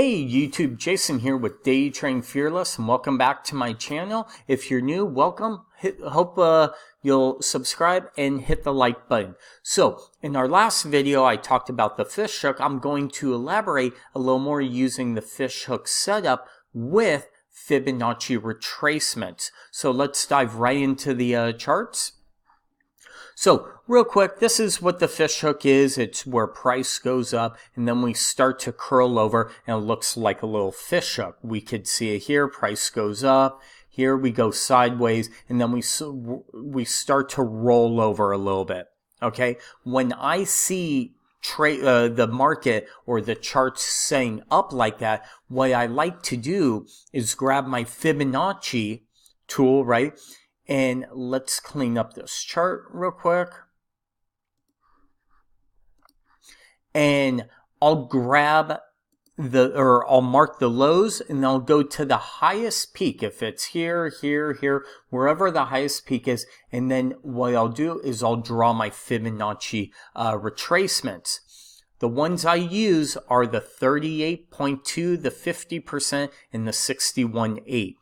Hey YouTube, Jason here with DayTradingFearless, and welcome back to my channel. If you're new, welcome. Hope you'll subscribe and hit the like button. So in our last video, I talked about the fish hook. I'm going to elaborate a little more using the fish hook setup with Fibonacci retracements. So let's dive right into the charts. So real quick, this is what the fish hook is. It's where price goes up and then we start to curl over and it looks like a little fish hook. We could see it here, price goes up. Here we go sideways and then we start to roll over a little bit. Okay, when I see the market or the charts setting up like that, what I like to do is grab my Fibonacci tool, right? And let's clean up this chart real quick. And I'll grab I'll mark the lows and I'll go to the highest peak. If it's here, here, wherever the highest peak is. And then what I'll do is I'll draw my Fibonacci retracements. The ones I use are the 38.2, the 50%, and the 61.8.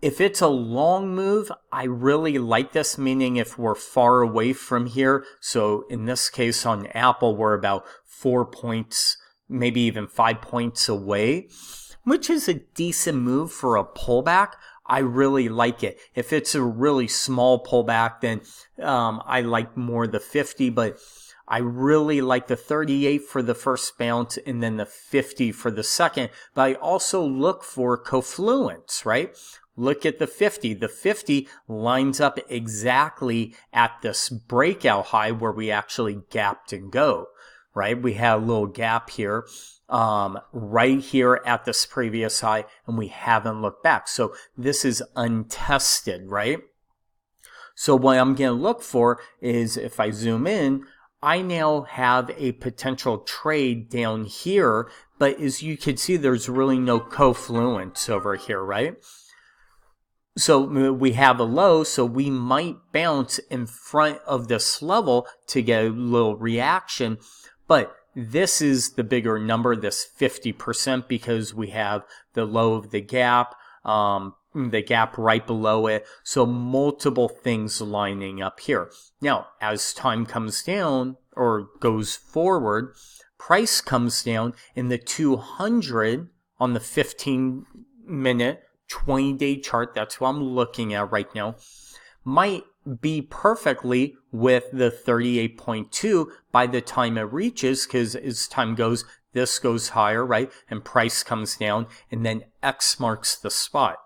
If it's a long move, I really like this, meaning if we're far away from here. So in this case on Apple, we're about 4 points, maybe even 5 points away, which is a decent move for a pullback. I really like it. If it's a really small pullback, then I like more the 50, but I really like the 38 for the first bounce and then the 50 for the second. But I also look for confluence, right? Look at the 50. The 50 lines up exactly at this breakout high where we actually gapped and go, right? We had a little gap here, right here at this previous high, and we haven't looked back. So this is untested, right? So what I'm going to look for is, if I zoom in, I now have a potential trade down here, but as you can see, there's really no confluence over here, right? So we have a low, so we might bounce in front of this level to get a little reaction. But this is the bigger number, this 50%, because we have the low of the gap right below it. So multiple things lining up here. Now, as time comes down or goes forward, price comes down in the 200 on the 15-minute 20-day chart, that's what I'm looking at right now, might be perfectly with the 38.2 by the time it reaches, because as time goes, this goes higher, right? And price comes down, and then X marks the spot.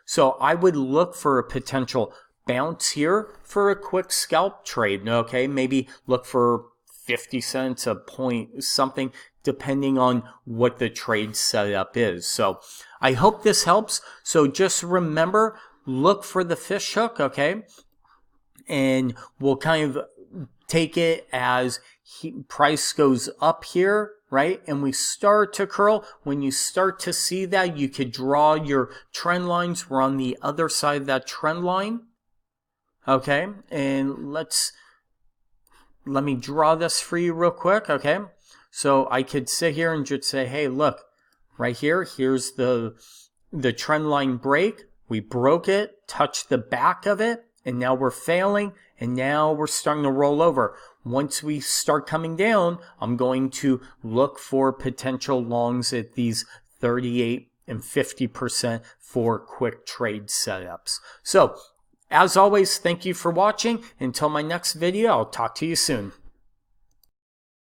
So I would look for a potential bounce here for a quick scalp trade, okay? Maybe look for 50 cents, a point, something, depending on what the trade setup is. So I hope this helps. So just remember, look for the fish hook, okay? And we'll kind of take it as price goes up here, right? And we start to curl. When you start to see that, you could draw your trend lines. We're on the other side of that trend line, okay? And let me draw this for you real quick, okay? So I could sit here and just say, hey, look, right here, here's the trend line break. We broke it, touched the back of it, and now we're failing, and now we're starting to roll over. Once we start coming down, I'm going to look for potential longs at these 38 and 50% for quick trade setups. So, as always, thank you for watching. Until my next video, I'll talk to you soon.